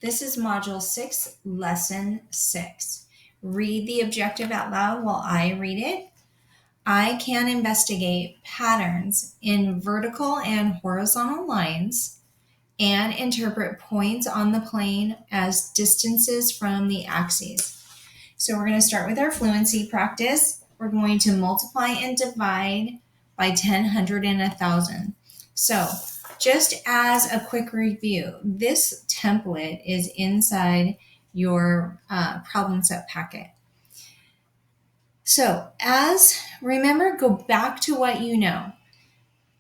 This is Module 6, Lesson 6. Read the objective out loud while I read it. I can investigate patterns in vertical and horizontal lines and interpret points on the plane as distances from the axes. So we're going to start with our fluency practice. We're going to multiply and divide by 10, 100, and 1,000. So just as a quick review, this template is inside your problem set packet. So remember, go back to what you know.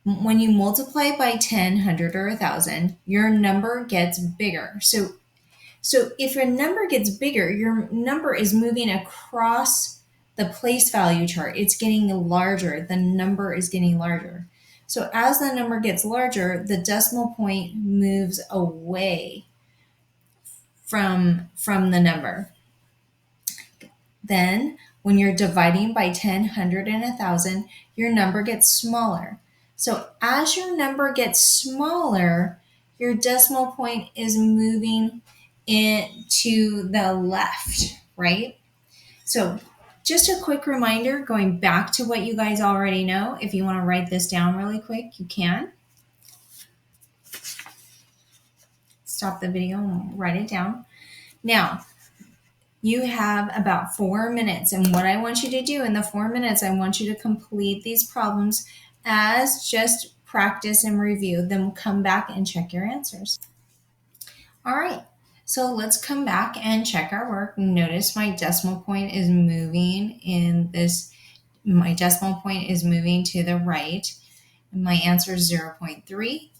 When you multiply by 10, 100, or 1,000, your number gets bigger. So if your number gets bigger, your number is moving across the place value chart. It's getting larger. The number is getting larger. So as the number gets larger, the decimal point moves away from the number. Then when you're dividing by 10, 100, and 1,000, your number gets smaller. So as your number gets smaller, your decimal point is moving to the left, right? So just a quick reminder, going back to what you guys already know. If you want to write this down really quick, you can. Stop the video and write it down. Now, you have about 4 minutes, and what I want you to do in the 4 minutes, I want you to complete these problems as just practice and review. Then we'll come back and check your answers. All right, so let's come back and check our work. Notice my decimal point is moving my decimal point is moving to the right. My answer is 0.3.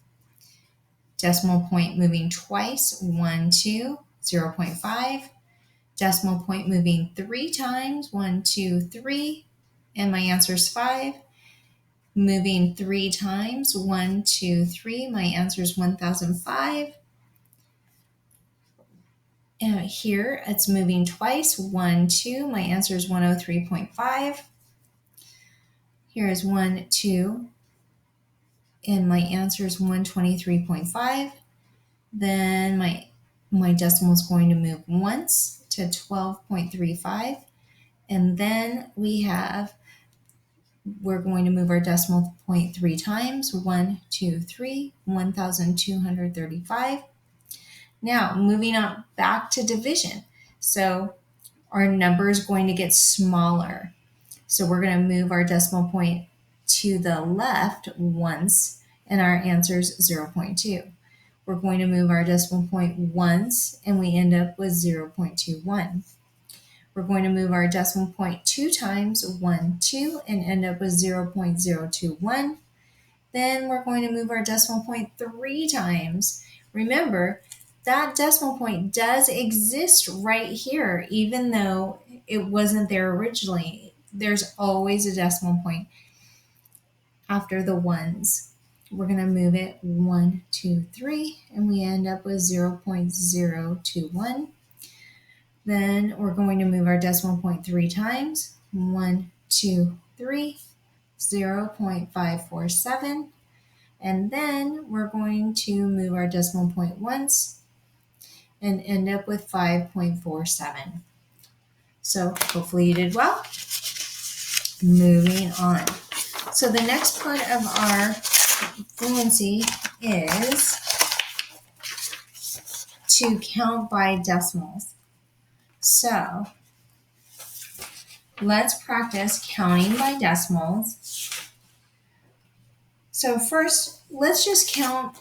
Decimal point moving twice, 1, 2, 0.5. Decimal point moving 3 times, 1, 2, 3, and my answer is 5. Moving 3 times, 1, 2, 3, my answer is 1,005. And here it's moving twice, 1, 2, my answer is 103.5. Here is 1, 2, and my answer is 123.5. Then my decimal is going to move once to 12.35. And then we're going to move our decimal point 3 times, 1, 2, 3, 1,235. Now, moving on back to division. So our number is going to get smaller. So we're going to move our decimal point to the left once, and our answer is 0.2. We're going to move our decimal point once, and we end up with 0.21. We're going to move our decimal point 2 times, 1, 2, and end up with 0.021. Then we're going to move our decimal point 3 times. Remember, that decimal point does exist right here, even though it wasn't there originally. There's always a decimal point after the ones. We're going to move it 1, 2, 3, and we end up with 0.021. Then we're going to move our decimal point 3 times. 1, 2, 3, 0.547. And then we're going to move our decimal point once and end up with 5.47. So hopefully you did well. Moving on. So the next part of our fluency is to count by decimals. So let's practice counting by decimals. So first, let's just count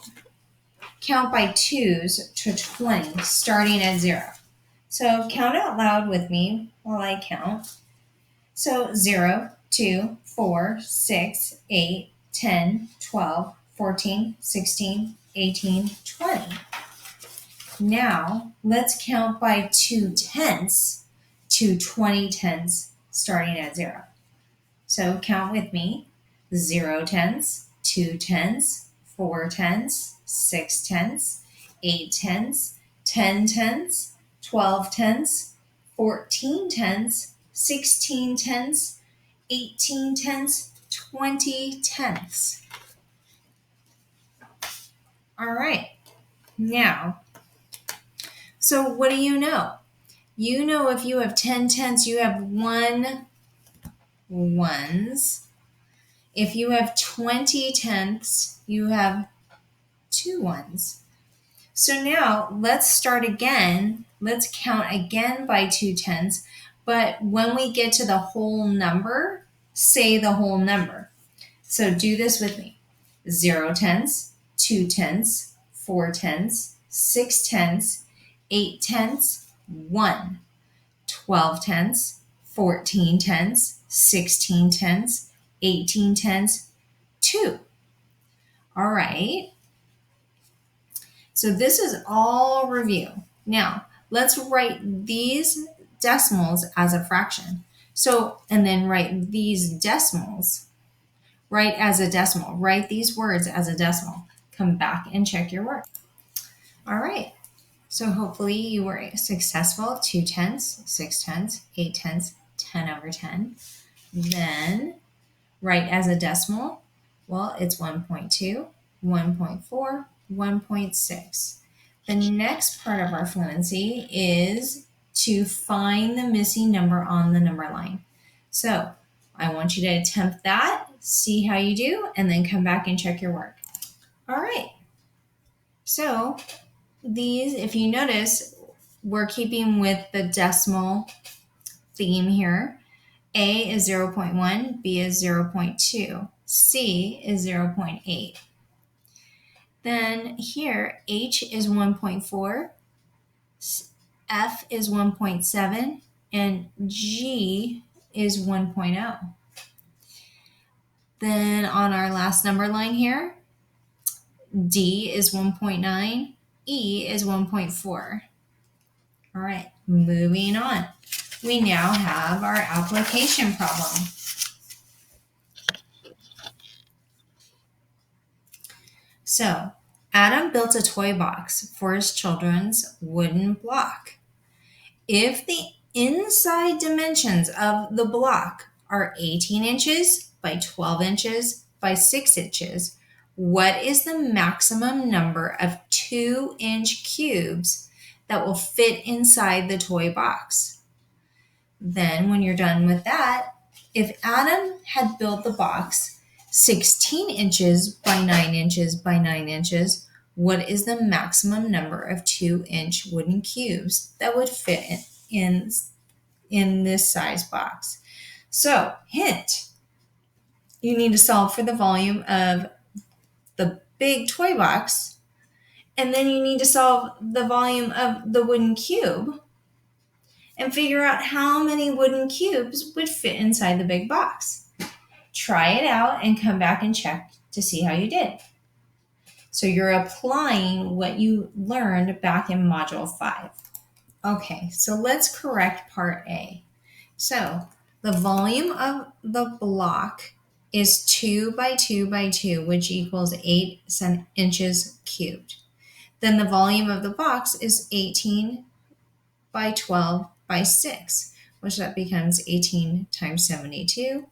by 2s to 20, starting at 0. So count out loud with me while I count. So 0, 2, 4, 6, 8, 10, 12, 14, 16, 18, 20. Now, let's count by 2 tenths to 20 tenths, starting at 0. So count with me. 0 tenths, 2 tenths, 4 tenths, 6 tenths, 8 tenths, 10 tenths, 12 tenths, 14 tenths, 16 tenths, 18 tenths, 20 tenths. All right. Now, So what do you know? You know if you have 10 tenths, you have 1 ones. If you have 20 tenths, you have 2 ones. So now let's start again. Let's count again by 2 tenths. But when we get to the whole number, say the whole number. So do this with me. 0 tenths, 2 tenths, 4 tenths, 6 tenths, 8 tenths, 1. 12 tenths, 14 tenths, 16 tenths, 18 tenths, 2. All right. So this is all review. Now, let's write these decimals as a fraction. So, and then write these decimals, write as a decimal. Write these words as a decimal. Come back and check your work. All right. So hopefully you were successful. 2 tenths, 6 tenths, 8 tenths, 10 over 10. Then write as a decimal. Well, it's 1.2, 1.4, 1.6. The next part of our fluency is to find the missing number on the number line. So I want you to attempt that, see how you do, and then come back and check your work. All right. So these, if you notice, we're keeping with the decimal theme here. A is 0.1, B is 0.2, C is 0.8. Then here, H is 1.4, F is 1.7, and G is 1.0. Then on our last number line here, D is 1.9, E is 1.4. All right, moving on. We now have our application problem. So, Adam built a toy box for his children's wooden block. If the inside dimensions of the block are 18 inches by 12 inches by 6 inches, what is the maximum number of 2-inch cubes that will fit inside the toy box? Then, when you're done with that, if Adam had built the box 16 inches by 9 inches by 9 inches, what is the maximum number of 2-inch wooden cubes that would fit in this size box? So, hint, you need to solve for the volume of the big toy box, and then you need to solve the volume of the wooden cube and figure out how many wooden cubes would fit inside the big box. Try it out and come back and check to see how you did. So you're applying what you learned back in Module 5. Okay, so let's correct Part A. So the volume of the block is 2 by 2 by 2, which equals 8 inches cubed. Then the volume of the box is 18 by 12 by 6, which that becomes 18 times 72.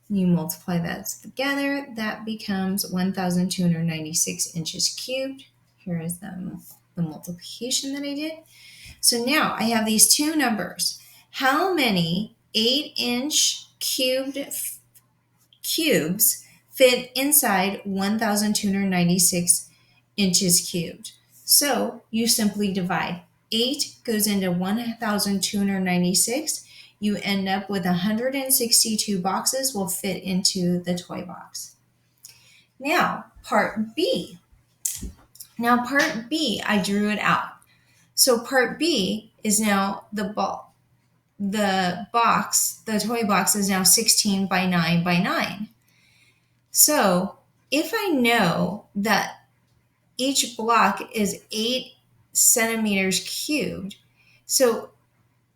You multiply that together, that becomes 1,296 inches cubed. Here is the multiplication that I did. So now I have these two numbers. How many 8-inch cubes fit inside 1,296 inches cubed? So you simply divide. 8 goes into 1,296. You end up with 162 boxes will fit into the toy box. Now, Part B. Now, Part B, I drew it out. So Part B is now the box, the toy box is now 16 by 9 by 9. So if I know that each block is 8 centimeters cubed, and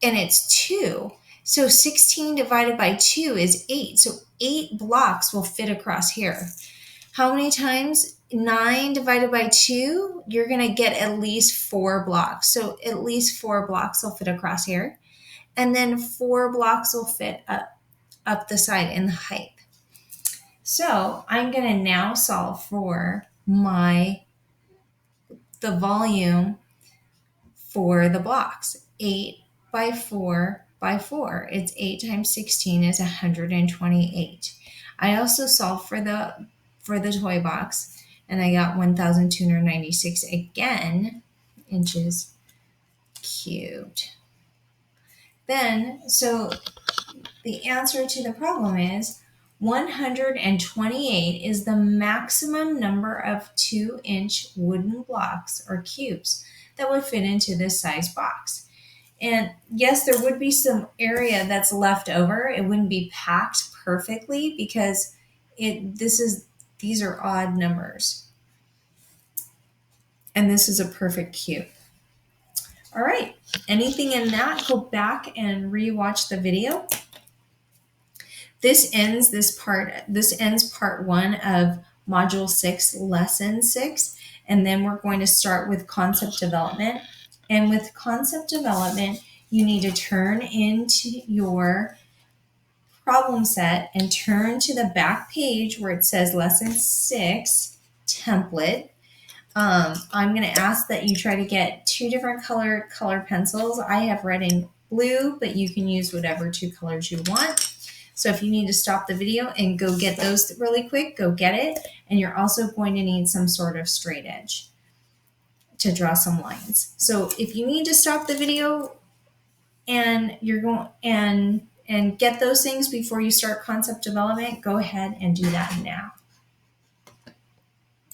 it's 2, so 16 divided by 2 is 8. So 8 blocks will fit across here. How many times? 9 divided by 2, you're going to get at least 4 blocks. So at least 4 blocks will fit across here. And then 4 blocks will fit up the side in the height. So I'm going to now solve for the volume for the blocks. 8 by 4 by 4. It's 8 times 16 is 128. I also solved for the toy box, and I got 1,296 again inches cubed. Then, so the answer to the problem is 128 is the maximum number of 2-inch wooden blocks or cubes that would fit into this size box. And yes, there would be some area that's left over. It wouldn't be packed perfectly because these are odd numbers. And this is a perfect cube. All right, anything in that, go back and rewatch the video. This ends part 1 of module 6, lesson 6, and then we're going to start with concept development. And with concept development, you need to turn into your problem set and turn to the back page where it says lesson 6 template. I'm going to ask that you try to get 2 different color pencils. I have red and blue, but you can use whatever 2 colors you want. So if you need to stop the video and go get those really quick, go get it. And you're also going to need some sort of straight edge to draw some lines. So if you need to stop the video and you're going and get those things before you start concept development, go ahead and do that now.